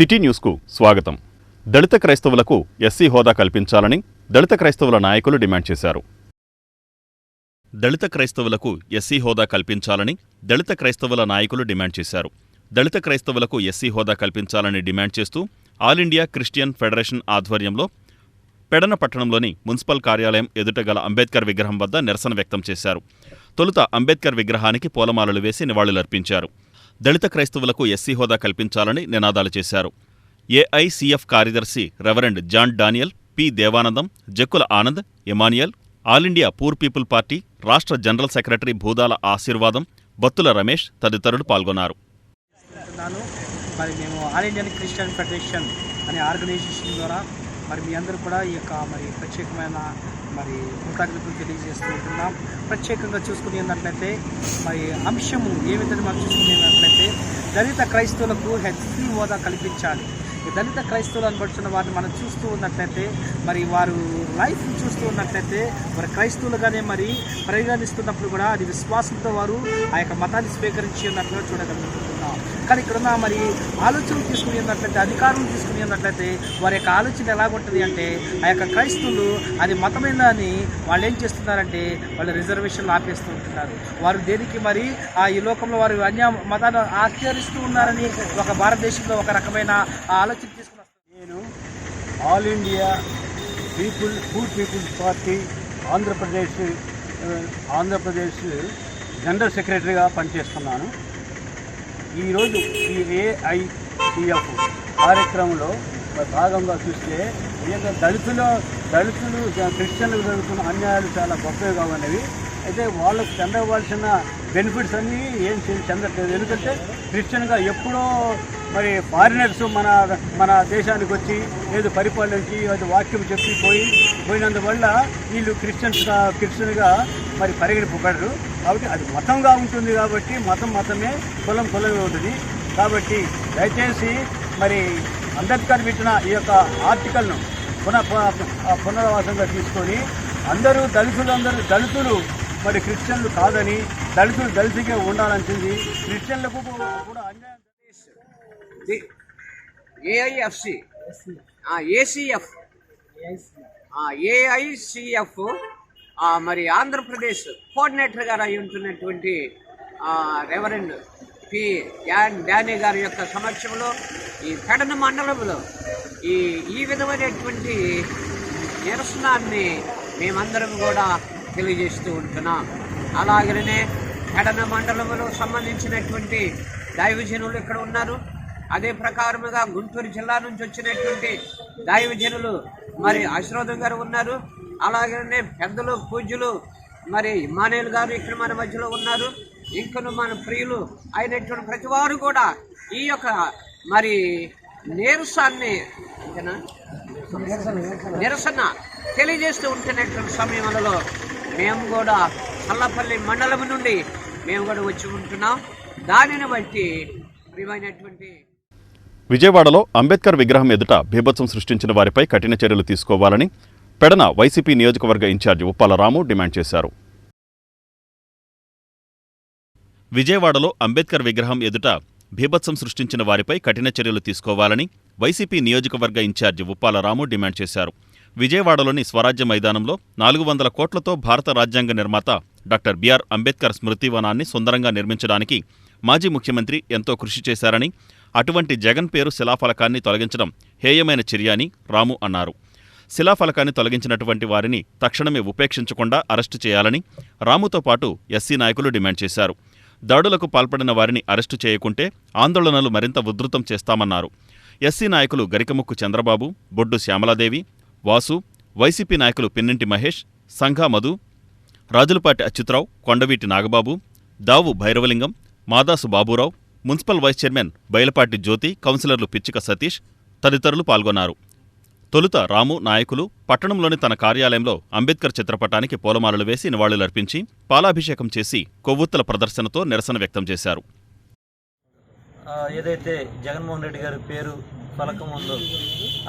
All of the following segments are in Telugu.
సిటీ న్యూస్కు స్వాగతం. దళిత క్రైస్తవులకు ఎస్సీ హోదా కల్పించాలని దళిత క్రైస్తవుల నాయకులు డిమాండ్ చేశారు. దళిత క్రైస్తవులకు ఎస్సీ హోదా కల్పించాలని దళిత క్రైస్తవుల నాయకులు డిమాండ్ చేశారు. దళిత క్రైస్తవులకు ఎస్సీ హోదా కల్పించాలని డిమాండ్ చేస్తూ ఆల్ ఇండియా క్రిస్టియన్ ఫెడరేషన్ ఆధ్వర్యంలో పెడన పట్టణంలోని మున్సిపల్ కార్యాలయం ఎదుట గల అంబేద్కర్ విగ్రహం వద్ద నిరసన వ్యక్తం చేశారు. తొలుత అంబేద్కర్ విగ్రహానికి పూలమాలలు వేసి నివాళులర్పించారు. దళిత క్రైస్తవులకు ఎస్సీ హోదా కల్పించాలని నినాదాలు చేశారు. ఏఐసీఎఫ్ కార్యదర్శి reverend John Daniel, P Devanandam, Jakkula Anand, Emmanuel, All India Poor People Party రాష్ట్ర జనరల్ సెక్రటరీ భూదాల ఆశీర్వాదం, బత్తుల రమేష్ తదితరులు పాల్గొన్నారు. మరి మేము ఆల్ ఇండియన్ క్రిస్టియన్ ఫెడరేషన్ అనే ఆర్గనైజేషన్ ద్వారా మరి మీ అందరూ కూడా ఈ యొక్క ప్రత్యేకమైన కృతజ్ఞతలు తెలియజేస్తూ ఉంటున్నాం. ప్రత్యేకంగా చూసుకునేటట్లయితే అంశము ఏ విధంగా మనం చూసుకునేటట్లయితే దళిత క్రైస్తవులకు ఎస్సీ హోదా కల్పించాలి. దళిత క్రైస్తవులు అనబడుతున్న వారిని మనం చూస్తూ ఉన్నట్లయితే వారు లైఫ్ చూస్తూ ఉన్నట్లయితే క్రైస్తవులుగానే పరిగణిస్తున్నప్పుడు కూడా అది విశ్వాసంతో వారు ఆ యొక్క మతాన్ని స్వీకరించి ఉన్నట్లుగా చూడగలుగుతున్నాం. కానీ ఇక్కడున్న ఆలోచనలు తీసుకుని ఉన్నట్లయితే, అధికారులు తీసుకుని ఉన్నట్లయితే వారి యొక్క ఆలోచన ఎలాగుంటుంది అంటే ఆ యొక్క క్రైస్తవులు అది మతమైన అని వాళ్ళు ఏం చేస్తున్నారంటే వాళ్ళు రిజర్వేషన్లు ఆపేస్తూ ఉంటున్నారు. వారు దేనికి ఈ లోకంలో వారు అన్య మతాన్ని ఆచరిస్తూ ఉన్నారని ఒక భారతదేశంలో ఒక రకమైన ఆలోచన తీసుకుని వస్తారు. నేను All India Poor Peoples Party Andhra Pradesh general సెక్రటరీగా పనిచేస్తున్నాను. ఈరోజు ఈ ఏఐసీఎఫ్ కార్యక్రమంలో భాగంగా చూస్తే దళితులు క్రిస్టియన్లకు జరుగుతున్న అన్యాయాలు చాలా గొప్పగా ఉన్నవి. అయితే వాళ్ళకు చెందవలసిన బెనిఫిట్స్ అన్నీ ఏం చెందట్లేదు. ఎందుకంటే క్రిస్టియన్గా ఎప్పుడో ఫారినర్స్ మన దేశానికి వచ్చి ఏదో పరిపాలించి అది వాక్యం చెప్పి పోయినందువల్ల వీళ్ళు క్రిస్టియన్గా పరిగణింపబడరు. కాబట్టి అది మతంగా ఉంటుంది. కాబట్టి మతమే కులమే ఉంటుంది. కాబట్టి దయచేసి అంబేద్కర్ పెట్టిన ఈ యొక్క ఆర్టికల్ను పునరావాసంగా తీసుకొని దళితులు క్రిస్టియన్లు కాదని, దళితులకే ఉండాలని క్రిస్టియన్లకు కూడా అన్యాయం. ఏఐసిఎఫ్ ఆంధ్రప్రదేశ్ కోఆర్డినేటర్ గారు అయి ఉంటున్నటువంటి రెవరెండ్ పి డానీ గారి యొక్క సమక్షంలో ఈ పెడన మండలంలో ఈ విధమైనటువంటి నిరసనాన్ని మేమందరం కూడా తెలియజేస్తూ ఉంటున్నాం. అలాగనే పెడన మండలంలో సంబంధించినటువంటి దైవజనులు ఇక్కడ ఉన్నారు. అదే ప్రకారముగా గుంటూరు జిల్లా నుంచి వచ్చినటువంటి దైవజనులు ఆశీర్వాదం గారు ఉన్నారు. అలాగనే పెద్దలు పూజ్యులు ఇమానుయేల్ గారు ఇక్కడ మన మధ్యలో ఉన్నారు. ఇంకను మన ప్రియులు అయినటువంటి ప్రతి వారు కూడా ఈ యొక్క నిరసన తెలియజేస్తూ ఉంటున్నటువంటి సమయంలో మేము కూడా చల్లపల్లి మండలం నుండి మేము కూడా వచ్చి ఉంటున్నాం. దానిని బట్టి ప్రియమైనటువంటి విజయవాడలో అంబేద్కర్ విగ్రహం ఎదుట బీభత్సం సృష్టించిన వారిపై కఠిన చర్యలు తీసుకోవాలని పెడన వైసీపీ నియోజకవర్గ ఇన్ఛార్జి ఉప్పాల రాము డిమాండ్ చేశారు. విజయవాడలో అంబేద్కర్ విగ్రహం ఎదుట బీభత్సం సృష్టించిన వారిపై కఠిన చర్యలు తీసుకోవాలని వైసీపీ నియోజకవర్గ ఇన్ఛార్జి ఉప్పాల రాము డిమాండ్ చేశారు. విజయవాడలోని స్వరాజ్య మైదానంలో 400 కోట్లతో భారత రాజ్యాంగ నిర్మాత డాక్టర్ బిఆర్ అంబేద్కర్ స్మృతివనాన్ని సుందరంగా నిర్మించడానికి మాజీ ముఖ్యమంత్రి ఎంతో కృషి చేశారని, అటువంటి జగన్ పేరు శిలాఫలకాన్ని తొలగించడం హేయమైన చర్య అని రాము అన్నారు. శిలాఫలకాన్ని తొలగించినటువంటి వారిని తక్షణమే ఉపేక్షించకుండా అరెస్టు చేయాలని రాముతో పాటు ఎస్సీ నాయకులు డిమాండ్ చేశారు. దాడులకు పాల్పడిన వారిని అరెస్టు చేయకుంటే ఆందోళనలు మరింత ఉధృతం చేస్తామన్నారు. ఎస్సీ నాయకులు గరికముక్కు చంద్రబాబు, బొడ్డు శ్యామలాదేవి, వాసు, వైసీపీ నాయకులు Pinninti Mahesh, Sangha Madhu, Rajulapati Achyutarao, Kondaveeti Nagababu, Davu Bhairavalingam, Madasu Baburao, municipal vice chairman Bayalapati Jyothi, కౌన్సిలర్లు పిచ్చిక సతీష్ తదితరులు పాల్గొన్నారు. తొలుత రాము నాయకులు పట్టణంలోని తన కార్యాలయంలో అంబేద్కర్ చిత్రపటానికి పూలమాలలు వేసి నివాళులర్పించి పాలాభిషేకం చేసి కొవ్వొత్తుల ప్రదర్శనతో నిరసన వ్యక్తం చేశారు. ఏదైతే జగన్మోహన్ రెడ్డి గారి పేరు ఫలకం ఉందో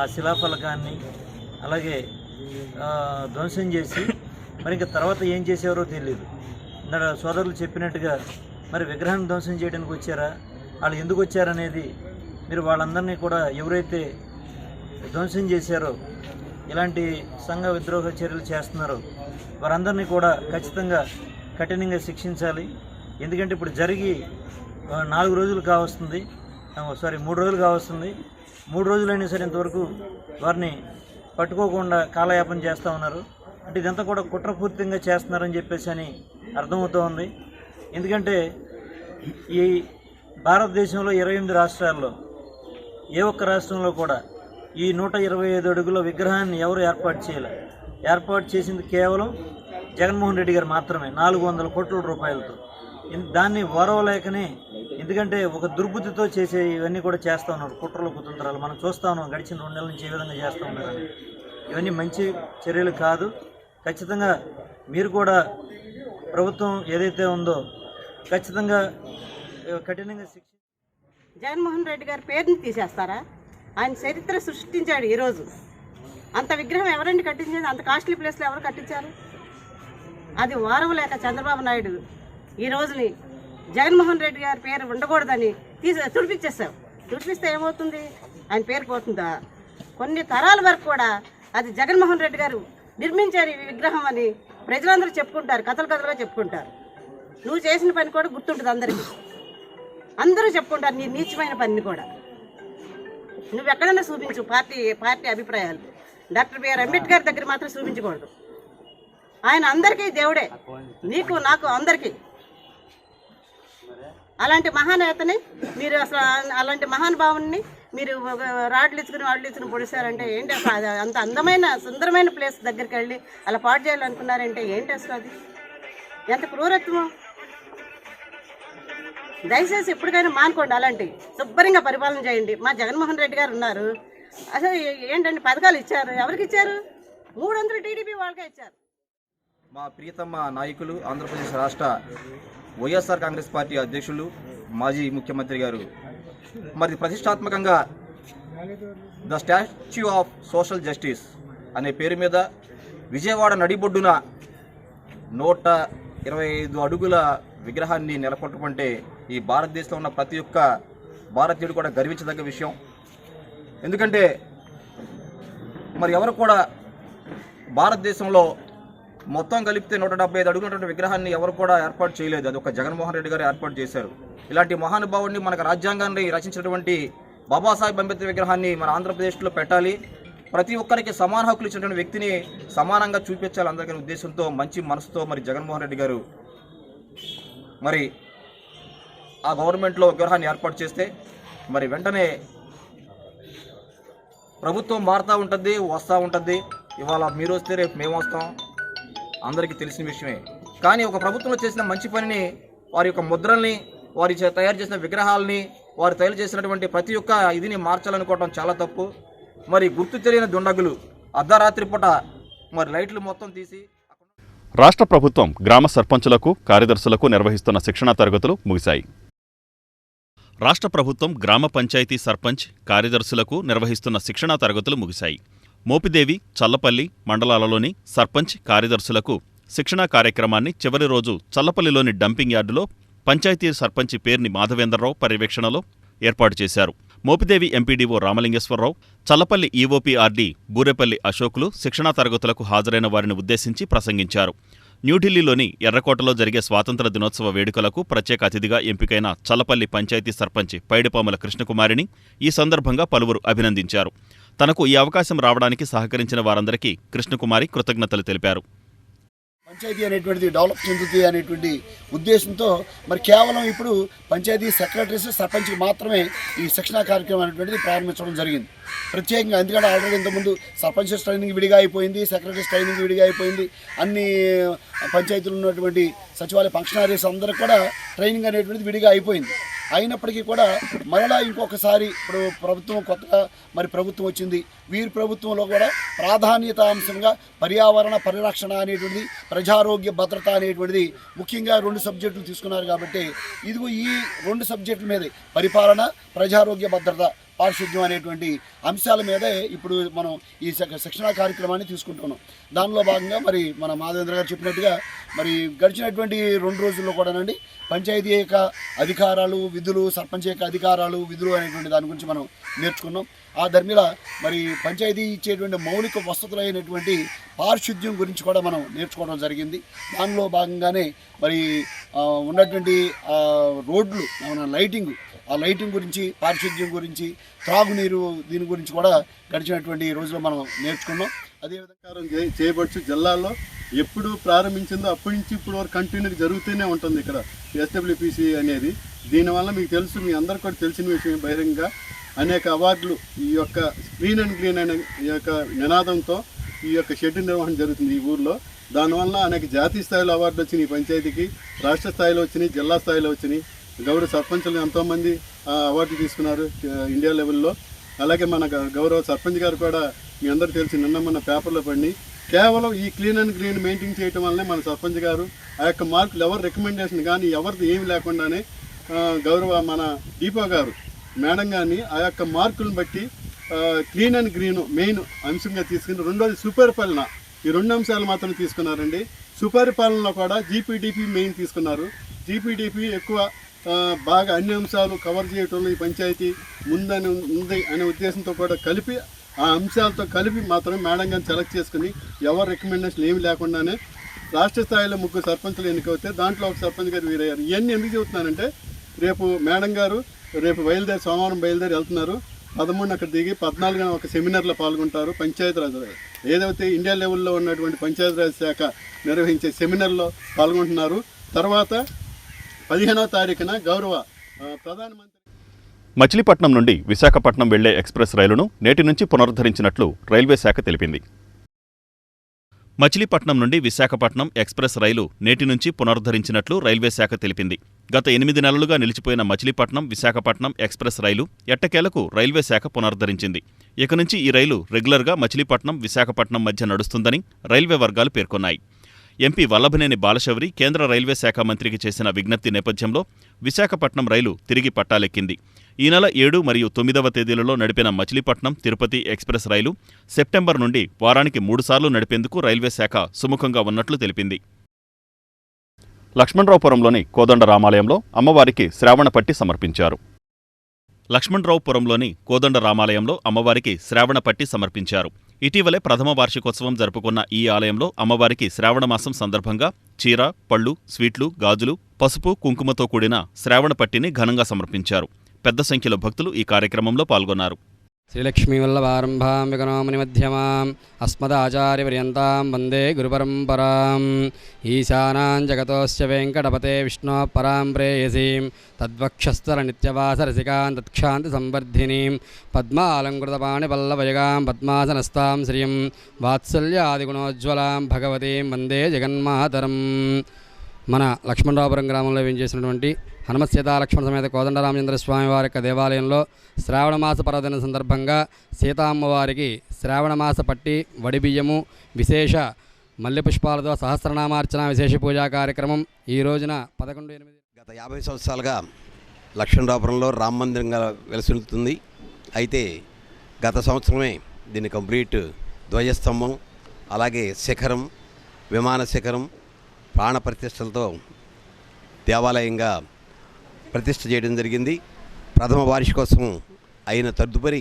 ఆ శిలాఫలకాన్ని అలాగే ధ్వంసం చేసి ఇంకా తర్వాత ఏం చేసేవారో తెలియదు. సోదరులు చెప్పినట్టుగా విగ్రహాన్ని ధ్వంసం చేయడానికి వచ్చారా, వాళ్ళు ఎందుకు వచ్చారనేది మీరు వాళ్ళందరినీ కూడా ఎవరైతే ధ్వంసం చేశారో, ఇలాంటి సంఘ విద్రోహ చర్యలు చేస్తున్నారో వారందరినీ కూడా ఖచ్చితంగా కఠినంగా శిక్షించాలి. ఎందుకంటే ఇప్పుడు జరిగి 4 రోజులు కావస్తుంది, 3 రోజులు కావస్తుంది. 3 రోజులైనా సరే ఇంతవరకు వారిని పట్టుకోకుండా కాలయాపన చేస్తూ ఉన్నారు. అంటే ఇదంతా కూడా కుట్రపూరితంగా చేస్తున్నారని చెప్పేసి అని అర్థమవుతూ ఉంది. ఎందుకంటే ఈ భారతదేశంలో 28 రాష్ట్రాల్లో ఏ ఒక్క రాష్ట్రంలో కూడా ఈ 125 అడుగుల విగ్రహాన్ని ఎవరు ఏర్పాటు చేయలేదు. ఏర్పాటు చేసింది కేవలం జగన్మోహన్ రెడ్డి గారు మాత్రమే, 400 కోట్ల రూపాయలతో. దాన్ని ఓరవలేకనే, ఎందుకంటే ఒక దుర్బుద్ధితో చేసే ఇవన్నీ కూడా చేస్తూ ఉన్నారు, కుట్రలు కుతంత్రాలు. మనం చూస్తూ ఉన్నాం గడిచిన 2 నెలల నుంచి ఏ విధంగా చేస్తూ ఉన్నారని. ఇవన్నీ మంచి చర్యలు కాదు. ఖచ్చితంగా మీరు కూడా ప్రభుత్వం ఏదైతే ఉందో ఖచ్చితంగా కఠినంగా శిక్ష. జగన్మోహన్ రెడ్డి గారి పేరుని తీసేస్తారా? ఆయన చరిత్ర సృష్టించాడు. ఈరోజు అంత విగ్రహం ఎవరండి కట్టించేది? అంత కాస్ట్లీ ప్లేస్లో ఎవరు కట్టించారు? అది వారవలేక చంద్రబాబు నాయుడు ఈ రోజుని జగన్మోహన్ రెడ్డి గారి పేరు ఉండకూడదని తుడిపించేస్తావు. తుడిపిస్తే ఏమవుతుంది? ఆయన పేరు పోతుందా? కొన్ని తరాల వరకు కూడా అది జగన్మోహన్ రెడ్డి గారు నిర్మించారు ఈ విగ్రహం అని ప్రజలందరూ చెప్పుకుంటారు, కథలుగా చెప్పుకుంటారు. నువ్వు చేసిన పని కూడా గుర్తుంటుంది అందరికీ, అందరూ చెప్పుకుంటారు నీ నీచమైన పనిని కూడా. నువ్వు ఎక్కడైనా చూపించు పార్టీ అభిప్రాయాలు. డాక్టర్ బిఆర్ అంబేద్కర్ దగ్గర మాత్రం చూపించకూడదు. ఆయన అందరికీ దేవుడే, నీకు నాకు అందరికీ. అలాంటి మహానేతని మీరు అసలు, అలాంటి మహానుభావుని మీరు రాడ్లు ఇచ్చుకుని పొడిచారంటే ఏంటి అసలు? అంత అందమైన సుందరమైన ప్లేస్ దగ్గరికి వెళ్ళి అలా పాడు చేయాలనుకున్నారంటే ఏంటి అసలు? అది ఎంత క్రూరత్వం! దయచేసి ఎప్పటికైనా మానుకోండి. అలాంటివి శుభ్రంగా పరిపాలన చేయండి. మా జగన్మోహన్ రెడ్డి గారు ఉన్నారు. అసలు ఏంటంటే పథకాలు ఇచ్చారు, ఎవరికి ఇచ్చారు? 300 టీడీపీ వాళ్ళకే ఇచ్చారు. మా ప్రియతమ నాయకులు, ఆంధ్రప్రదేశ్ రాష్ట్ర వైఎస్ఆర్ కాంగ్రెస్ పార్టీ అధ్యక్షులు, మాజీ ముఖ్యమంత్రి గారు మరి ప్రతిష్టాత్మకంగా the statue of social justice అనే పేరు మీద విజయవాడ నడిబొడ్డున 125 అడుగుల విగ్రహాన్ని నెలకొల్పమంటే ఈ భారతదేశంలో ఉన్న ప్రతి ఒక్క భారతీయుడు కూడా గర్వించదగ్గ విషయం. ఎందుకంటే మరి ఎవరు కూడా భారతదేశంలో మొత్తం కలిపితే 175 అడుగుల విగ్రహాన్ని ఎవరు కూడా ఏర్పాటు చేయలేదు. అది ఒక జగన్మోహన్ రెడ్డి గారు ఏర్పాటు చేశారు. ఇలాంటి మహానుభావుడిని, మనకు రాజ్యాంగాన్ని రచించినటువంటి బాబాసాహెబ్ అంబేద్కర్ విగ్రహాన్ని మన ఆంధ్రప్రదేశ్లో పెట్టాలి. ప్రతి ఒక్కరికి సమాన హక్కులు ఇచ్చినటువంటి వ్యక్తిని సమానంగా చూపించాలి అందరికీ ఉద్దేశంతో, మంచి మనసుతో మరి జగన్మోహన్ రెడ్డి గారు మరి ఆ గవర్నమెంట్లో విగ్రహాన్ని ఏర్పాటు చేస్తే మరి వెంటనే ప్రభుత్వం మారుతూ ఉంటుంది, వస్తూ ఉంటుంది. ఇవాళ మీరు వస్తే రేపు మేము వస్తాం, అందరికీ తెలిసిన విషయమే. కానీ ఒక ప్రభుత్వంలో చేసిన మంచి పనిని, వారి యొక్క ముద్రల్ని, వారి తయారు చేసిన విగ్రహాలని, వారు తయారు చేసినటువంటి ప్రతి ఒక్క ఇదిని మార్చాలనుకోవడం చాలా తప్పు. మరి గుర్తు తెలియని దుండగులు అర్ధరాత్రి పూట మరి లైట్లు మొత్తం తీసి. రాష్ట్ర ప్రభుత్వం గ్రామ సర్పంచులకు, కార్యదర్శులకు నిర్వహిస్తున్న శిక్షణా తరగతులు ముగిశాయి. రాష్ట్ర ప్రభుత్వం గ్రామ పంచాయతీ సర్పంచ్, కార్యదర్శులకు నిర్వహిస్తున్న శిక్షణా తరగతులు ముగిశాయి. మోపిదేవి, చల్లపల్లి మండలాలలోని సర్పంచ్, కార్యదర్శులకు శిక్షణా కార్యక్రమాన్ని చివరి రోజు చల్లపల్లిలోని డంపింగ్ యార్డులో పంచాయతీ సర్పంచి పేర్ని మాధవేంద్రరావు పర్యవేక్షణలో ఏర్పాటు చేశారు. మోపిదేవి ఎంపీడీఓ రామలింగేశ్వరరావు, చల్లపల్లి ఈవోపీఆర్డీ బూరేపల్లి అశోకులు శిక్షణా తరగతులకు హాజరైన వారిని ఉద్దేశించి ప్రసంగించారు. న్యూఢిల్లీలోని ఎర్రకోటలో జరిగే స్వాతంత్ర దినోత్సవ వేడుకలకు ప్రత్యేక అతిథిగా ఎంపికైన చల్లపల్లి పంచాయతీ సర్పంచ్ పైడిపాముల కృష్ణకుమారిని ఈ సందర్భంగా పలువురు అభినందించారు. తనకు ఈ అవకాశం రావడానికి సహకరించిన వారందరికీ కృష్ణకుమారి కృతజ్ఞతలు తెలిపారు. పంచాయతీ అనేటువంటిది డెవలప్ చెందుతుంది అనేటువంటి ఉద్దేశంతో మరి కేవలం ఇప్పుడు పంచాయతీ సెక్రటరీస్, సర్పంచ్కి మాత్రమే ఈ శిక్షణా కార్యక్రమం అనేటువంటిది ప్రారంభించడం జరిగింది ప్రత్యేకంగా. ఎందుకంటే ఆల్రెడీ ఇంతకుముందు సర్పంచెస్ ట్రైనింగ్ విడిగా అయిపోయింది, సెక్రటరీస్ ట్రైనింగ్ విడిగా అయిపోయింది. అన్ని పంచాయతీలు ఉన్నటువంటి సచివాలయ ఫంక్షనరీస్ అందరికి కూడా ట్రైనింగ్ అనేటువంటిది విడిగా అయిపోయింది. అయినప్పటికీ కూడా మరలా ఇంకొకసారి ఇప్పుడు ప్రభుత్వం కొత్తగా మరి ప్రభుత్వం వచ్చింది. వీరి ప్రభుత్వంలో కూడా ప్రాధాన్యత అంశంగా పర్యావరణ పరిరక్షణ అనేటువంటిది, ప్రజారోగ్య భద్రత అనేటువంటిది ముఖ్యంగా 2 సబ్జెక్టులు తీసుకున్నారు. కాబట్టి ఇదిగో ఈ 2 సబ్జెక్టుల మీద పరిపాలన, ప్రజారోగ్య భద్రత, పారిశుద్ధ్యం అనేటువంటి అంశాల మీదే ఇప్పుడు మనం ఈ శిక్షణా కార్యక్రమాన్ని తీసుకుంటున్నాం. దానిలో భాగంగా మరి మన మాధవేంద్ర గారు చెప్పినట్టుగా మరి గడిచినటువంటి 2 రోజుల్లో కూడానండి పంచాయతీ యొక్క అధికారాలు, విధులు, సర్పంచ్ యొక్క అధికారాలు, విధులు అనేటువంటి దాని గురించి మనం నేర్చుకున్నాం. ఆ ధర్మిల మరి పంచాయతీ ఇచ్చేటువంటి మౌలిక వసతులైనటువంటి పారిశుద్ధ్యం గురించి కూడా మనం నేర్చుకోవడం జరిగింది. దానిలో భాగంగానే మరి ఉన్నటువంటి రోడ్లు, లైటింగ్, ఆ లైటింగ్ గురించి, పారిశుద్ధ్యం గురించి, త్రాగునీరు దీని గురించి కూడా గడిచినటువంటి రోజుల్లో మనం నేర్చుకున్నాం. అదేవిధంగా చేయబడుచు జిల్లాలో ఎప్పుడు ప్రారంభించిందో అప్పటి నుంచి ఇప్పుడు వరకు కంటిన్యూ జరుగుతూనే ఉంటుంది ఇక్కడ ఎస్డబ్ల్యూపీసీ అనేది. దీనివల్ల మీకు తెలుసు, మీ అందరికీ కూడా తెలిసిన విషయం, బహిరంగంగా అనేక అవార్డులు ఈ యొక్క క్లీన్ అండ్ గ్రీన్ అనే ఈ యొక్క నినాదంతో ఈ యొక్క షెడ్ నిర్వహణ జరుగుతుంది ఈ ఊర్లో. దానివల్ల అనేక జాతీయ స్థాయిలో అవార్డులు వచ్చినాయి ఈ పంచాయతీకి, రాష్ట్ర స్థాయిలో వచ్చినాయి, జిల్లా స్థాయిలో వచ్చినాయి. గౌరవ సర్పంచులు ఎంతోమంది అవార్డులు తీసుకున్నారు ఇండియా లెవెల్లో. అలాగే మన గౌరవ సర్పంచ్ గారు కూడా మీ అందరికీ తెలిసి నిన్న మన పేపర్లో పడి కేవలం ఈ క్లీన్ అండ్ గ్రీన్ మెయింటైన్ చేయడం వల్లనే మన సర్పంచ్ గారు ఆ యొక్క మార్కులు ఎవరు రికమెండేషన్ కానీ ఎవరిది ఏమి లేకుండానే గౌరవ మన దీపా గారు మేడం గారిని ఆ యొక్క మార్కులను బట్టి క్లీన్ అండ్ గ్రీన్ మెయిన్ అంశంగా తీసుకుని, రెండోది సుపరిపాలన, ఈ 2 అంశాలు మాత్రం తీసుకున్నారండి. సుపరిపాలనలో కూడా జీపీడీపీ మెయిన్ తీసుకున్నారు. జీపీడీపీ ఎక్కువ బాగా అన్ని అంశాలు కవర్ చేయడంలో ఈ పంచాయతీ ఉంది అనే ఉద్దేశంతో కూడా కలిపి, ఆ అంశాలతో కలిపి మాత్రం మేడం గారిని సెలెక్ట్ చేసుకుని ఎవరు రికమెండేషన్ ఏమి లేకుండానే రాష్ట్ర స్థాయిలో 3 సర్పంచులు ఎన్నికవుతే దాంట్లో ఒక సర్పంచ్ గారు వీరయ్యారు. ఇవన్నీ ఎందుకు చెబుతున్నానంటే రేపు మేడం గారు సోమవారం బయలుదేరి వెళ్తున్నారు. 13 అక్కడ దిగి 14న ఒక సెమినార్లో పాల్గొంటారు. పంచాయతీరాజ్ ఏదైతే ఇండియా లెవెల్లో ఉన్నటువంటి పంచాయతీరాజ్ శాఖ నిర్వహించే సెమినార్లో పాల్గొంటున్నారు. తర్వాత 15వ తారీఖున గౌరవ ప్రధానమంత్రి మచిలీపట్నం నుండి విశాఖపట్నం వెళ్లే ఎక్స్ప్రెస్ రైలును నేటి నుంచి పునరుద్ధరించినట్లు రైల్వే శాఖ తెలిపింది. మచిలీపట్నం నుండి విశాఖపట్నం ఎక్స్ప్రెస్ రైలు నేటి నుంచి పునరుద్ధరించినట్లు రైల్వే శాఖ తెలిపింది. గత 8 నెలలుగా నిలిచిపోయిన మచిలీపట్నం విశాఖపట్నం ఎక్స్ప్రెస్ రైలు ఎట్టకేలకు రైల్వే శాఖ పునరుద్ధరించింది. ఇక నుంచి ఈ రైలు రెగ్యులర్గా మచిలీపట్నం విశాఖపట్నం మధ్య నడుస్తుందని రైల్వే వర్గాలు పేర్కొన్నాయి. ఎంపీ వల్లభనేని బాలశౌరి కేంద్ర రైల్వే శాఖ మంత్రికి చేసిన విజ్ఞప్తి నేపథ్యంలో విశాఖపట్నం రైలు తిరిగి పట్టాలెక్కింది. ఈ నెల 7 మరియు 9వ తేదీలలో నడిపిన మచిలీపట్నం తిరుపతి ఎక్స్ప్రెస్ రైలు సెప్టెంబర్ నుండి వారానికి 3 సార్లు నడిపేందుకు రైల్వే శాఖ సుముఖంగా ఉన్నట్లు తెలిపింది. లక్ష్మణరావుపురంలోని కోదండ రామాలయంలో అమ్మవారికి శ్రావణ పట్టి సమర్పించారు. లక్ష్మణరావుపురంలోని కోదండ రామాలయంలో అమ్మవారికి శ్రావణ పట్టి సమర్పించారు. ఇటీవలే ప్రథమ వార్షికోత్సవం జరుపుకున్న ఈ ఆలయంలో అమ్మవారికి శ్రావణమాసం సందర్భంగా చీర, పళ్ళు, స్వీట్లు, గాజులు, పసుపు, కుంకుమతో కూడిన శ్రావణ పట్టిని ఘనంగా సమర్పించారు. పెద్ద సంఖ్యలో భక్తులు ఈ కార్యక్రమంలో పాల్గొన్నారు. శ్రీలక్ష్మీవల్లభారంభాం విగణోమునిమధ్యమాం అస్మదాచార్యపర్యంతాం వందే గురుపరంపరాం. ఈశానాం జగతోస్య వెంకటపతే విష్ణో పరాం ప్రేయసీం తద్వక్షస్థల నిత్యవాసరసికాం తత్క్షాంతి సంవర్ధినీం పద్మాలంకృతపాణిపల్లవయుగాం పద్మాసనస్తాం శ్రియం వాత్సల్యాదిగుణోజ్వలాం భగవతీం వందే జగన్మాతరం. మన లక్ష్మణరావుపురం గ్రామంలో వేయించేసినటువంటి హనుమత్ సీతాలక్ష్మణ సమేత కోదండరామచంద్ర స్వామి వారి యొక్క దేవాలయంలో శ్రావణమాస పర్వదిన సందర్భంగా సీతామ్మవారికి శ్రావణమాస పట్టి, వడిబియ్యము, విశేష మల్లెపుష్పాలతో సహస్రనామార్చన విశేష పూజా కార్యక్రమం ఈ రోజున 11/8. గత 50 సంవత్సరాలుగా లక్ష్మణరావుపురంలో రామ మందిరంగా వెలసిల్లుతుంది. అయితే గత సంవత్సరమే దీన్ని కంప్లీట్ ధ్వజస్తంభం, అలాగే శిఖరం, విమాన శిఖరం, ప్రాణ ప్రతిష్టలతో దేవాలయంగా ప్రతిష్ఠ చేయడం జరిగింది. ప్రథమ వార్షికోత్సవం అయిన తదుపరి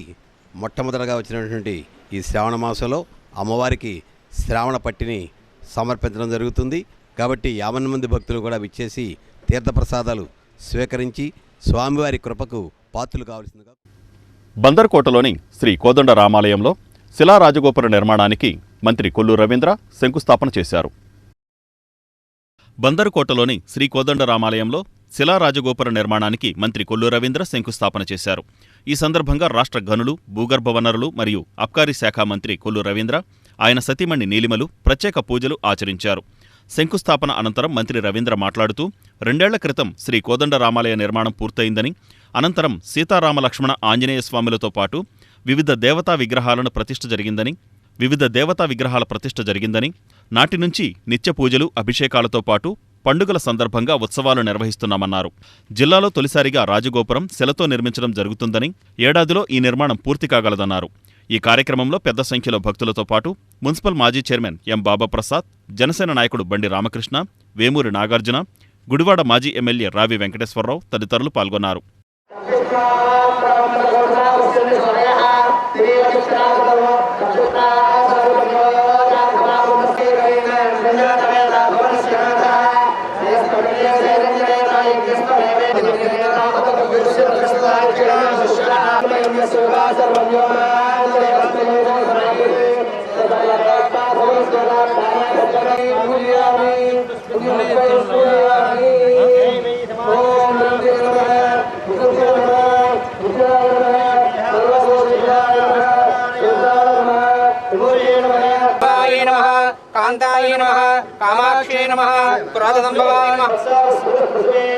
మొట్టమొదటిగా వచ్చినటువంటి ఈ శ్రావణ మాసంలో అమ్మవారికి శ్రావణ పట్టిని సమర్పించడం జరుగుతుంది. కాబట్టి 50 మంది భక్తులు కూడా విచ్చేసి తీర్థప్రసాదాలు స్వీకరించి స్వామివారి కృపకు పాత్రలు కావాల్సిందిగా. బందర్కోటలోని శ్రీ కోదండ రామాలయంలో శిలారాజగోపుర నిర్మాణానికి మంత్రి కొల్లు రవీంద్ర శంకుస్థాపన చేశారు. బందరుకోటలోని శ్రీ కోదండ రామాలయంలో శిలారాజగోపుర నిర్మాణానికి మంత్రి కొల్లు రవీంద్ర శంకుస్థాపన చేశారు. ఈ సందర్భంగా రాష్ట్ర గనులు, భూగర్భ వనరులు మరియు అబ్కారీ శాఖ మంత్రి కొల్లు రవీంద్ర, ఆయన సతీమణి నీలిమలు ప్రత్యేక పూజలు ఆచరించారు. శంకుస్థాపన అనంతరం మంత్రి రవీంద్ర మాట్లాడుతూ 2 ఏళ్ల క్రితం శ్రీ కోదండ రామాలయ నిర్మాణం పూర్తయిందని, అనంతరం సీతారామ లక్ష్మణ ఆంజనేయ స్వాములతో పాటు వివిధ దేవతా విగ్రహాల ప్రతిష్ఠ జరిగిందని, నాటి నుంచి నిత్య పూజలు, అభిషేకాలతో పాటు పండుగల సందర్భంగా ఉత్సవాలు నిర్వహిస్తున్నామన్నారు. జిల్లాలో తొలిసారిగా రాజగోపురం శిలతో నిర్మించడం జరుగుతుందని, ఏడాదిలో ఈ నిర్మాణం పూర్తి కాగలదన్నారు. ఈ కార్యక్రమంలో పెద్ద సంఖ్యలో భక్తులతో పాటు మున్సిపల్ మాజీ చైర్మన్ ఎం బాబాప్రసాద్, జనసేన నాయకుడు బండి రామకృష్ణ, వేమూరి నాగార్జున, గుడివాడ మాజీ ఎమ్మెల్యే రావి వెంకటేశ్వరరావు తదితరులు పాల్గొన్నారు. కాంతాయ నమః, కామాక్షే నమః, క్రోధ సంభవాయ నమః.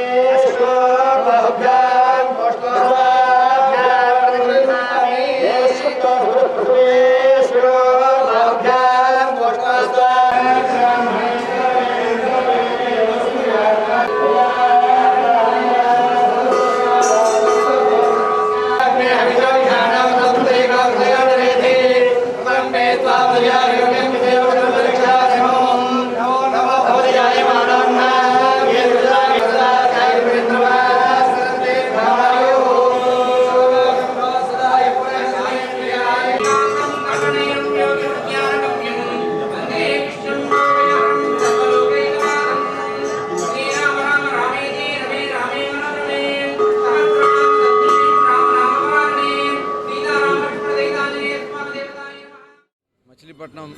మచిలీపట్నం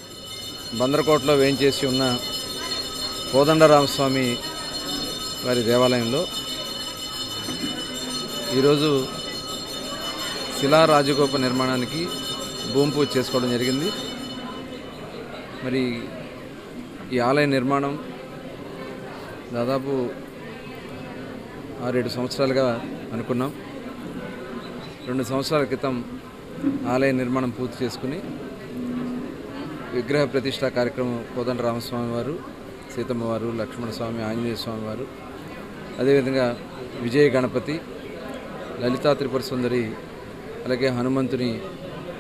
బందరకోటలో వేయించేసి ఉన్న కోదండరామస్వామి వారి దేవాలయంలో ఈరోజు శిలా రాజగోప నిర్మాణానికి భూమి పూజ చేసుకోవడం జరిగింది. మరి ఈ ఆలయ నిర్మాణం దాదాపు 6-7 సంవత్సరాలుగా అనుకున్నాం. 2 సంవత్సరాల క్రితం ఆలయ నిర్మాణం పూర్తి చేసుకుని విగ్రహ ప్రతిష్ఠా కార్యక్రమం కోదండరామస్వామి వారు, సీతమ్మ వారు, లక్ష్మణస్వామి, ఆంజనేయ స్వామి వారు, అదేవిధంగా విజయ గణపతి, లలితా త్రిపుర సుందరి, అలాగే హనుమంతుని,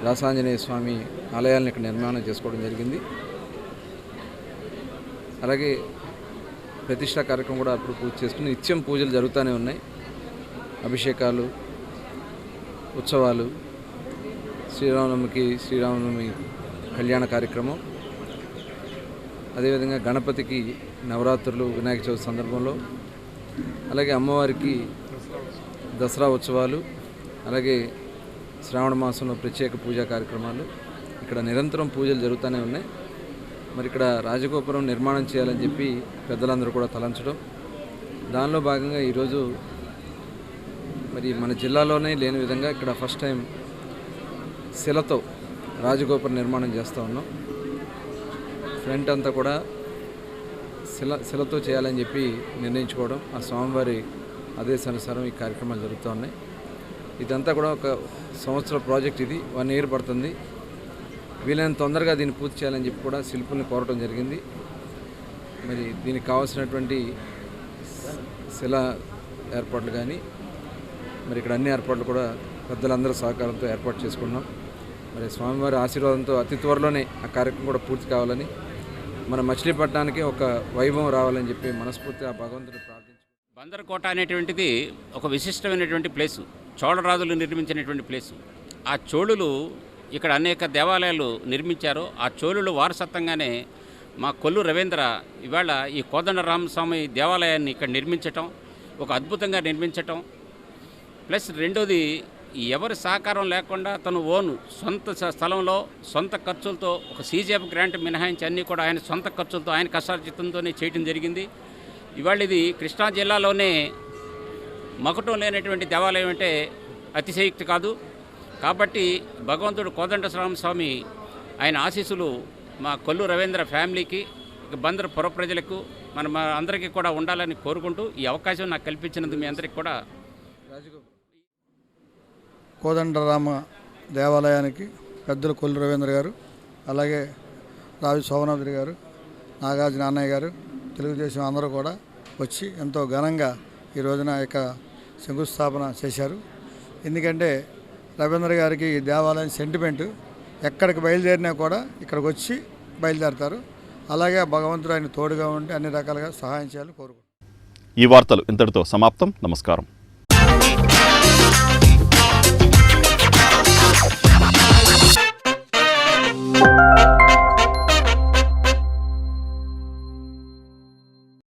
రాసాంజనేయ స్వామి ఆలయాలను ఇక్కడ నిర్మాణం చేసుకోవడం జరిగింది. అలాగే ప్రతిష్ఠా కార్యక్రమం కూడా అప్పుడు పూర్తి చేసుకుని నిత్యం పూజలు జరుగుతూనే ఉన్నాయి. అభిషేకాలు, ఉత్సవాలు, శ్రీరామనవమి కళ్యాణ కార్యక్రమం, అదేవిధంగా గణపతికి నవరాత్రులు, వినాయక చవితి సందర్భంలో, అలాగే అమ్మవారికి దసరా ఉత్సవాలు, అలాగే శ్రావణ మాసంలో ప్రత్యేక పూజా కార్యక్రమాలు ఇక్కడ నిరంతరం పూజలు జరుగుతూనే ఉన్నాయి. మరి ఇక్కడ రాజగోపురం నిర్మాణం చేయాలని చెప్పి పెద్దలందరూ కూడా తలంచడం, దానిలో భాగంగా ఈరోజు మరి మన జిల్లాలోనే లేని విధంగా ఇక్కడ ఫస్ట్ టైం శిలతో రాజగోపుర నిర్మాణం చేస్తూ ఉన్నాం. ఫ్రంట్ అంతా కూడా శిలతో చేయాలని చెప్పి నిర్ణయించుకోవడం, ఆ స్వామివారి ఆదేశానుసారం ఈ కార్యక్రమాలు జరుగుతూ ఉన్నాయి. ఇదంతా కూడా ఒక సంవత్సర ప్రాజెక్ట్, ఇది 1 year పడుతుంది. వీలైనంత తొందరగా దీన్ని పూర్తి చేయాలని చెప్పి కూడా శిల్పుల్ని కోరటం జరిగింది. మరి దీనికి కావాల్సినటువంటి శిల ఏర్పాట్లు కానీ, మరి ఇక్కడ అన్ని ఏర్పాట్లు కూడా పెద్దలందరూ సహకారంతో ఏర్పాటు చేసుకున్నాం. మరి స్వామివారి ఆశీర్వాదంతో అతి త్వరలోనే ఆ కార్యక్రమం కూడా పూర్తి కావాలని, మన మచిలీపట్నానికి ఒక వైభవం రావాలని చెప్పి మనస్ఫూర్తిగా భగవంతుని ప్రార్థించి. బందరకోట అనేటువంటిది ఒక విశిష్టమైనటువంటి ప్లేసు, చోళరాజులు నిర్మించినటువంటి ప్లేసు. ఆ చోళులు ఇక్కడ అనేక దేవాలయాలు నిర్మించారు. ఆ చోళులు వారసత్వంగానే మా కొల్లు రవీంద్ర ఇవాళ ఈ కోదండరామస్వామి దేవాలయాన్ని ఇక్కడ నిర్మించటం, ఒక అద్భుతంగా నిర్మించటం. ప్లస్ రెండోది, ఎవరి సహకారం లేకుండా తను సొంత స్థలంలో సొంత ఖర్చులతో, ఒక సీజీఎఫ్ గ్రాంట్ మినహాయించి అన్నీ కూడా ఆయన సొంత ఖర్చులతో, ఆయన కష్టార్జితంతోనే చేయడం జరిగింది. ఇవాళ ఇది కృష్ణా జిల్లాలోనే మకుటం లేనటువంటి దేవాలయం అంటే అతిశయోక్తి కాదు. కాబట్టి భగవంతుడు కోదండరామస్వామి ఆయన ఆశీస్సులు మా కొల్లు రవీంద్ర ఫ్యామిలీకి, బందరు పుర ప్రజలకు, మన అందరికీ కూడా ఉండాలని కోరుకుంటూ ఈ అవకాశం నాకు కల్పించినందుకు మీ అందరికీ కూడా. కోదండరామ దేవాలయానికి పెద్దలు కొల్లు రవీంద్ర గారు, అలాగే రావి శోభనాద్రి గారు, నాగార్జున అన్నయ్య గారు, తెలుగుదేశం అందరూ కూడా వచ్చి ఎంతో ఘనంగా ఈ రోజున ఇక శంకుస్థాపన చేశారు. ఎందుకంటే రవీంద్ర గారికి ఈ దేవాలయం సెంటిమెంటు, ఎక్కడికి బయలుదేరినా కూడా ఇక్కడికి వచ్చి బయలుదేరతారు. అలాగే భగవంతుడు ఆయన తోడుగా ఉండి అన్ని రకాలుగా సహాయం చేయాలని కోరుకుంటున్నాను. ఈ వార్తలు ఇంతటితో సమాప్తం. నమస్కారం.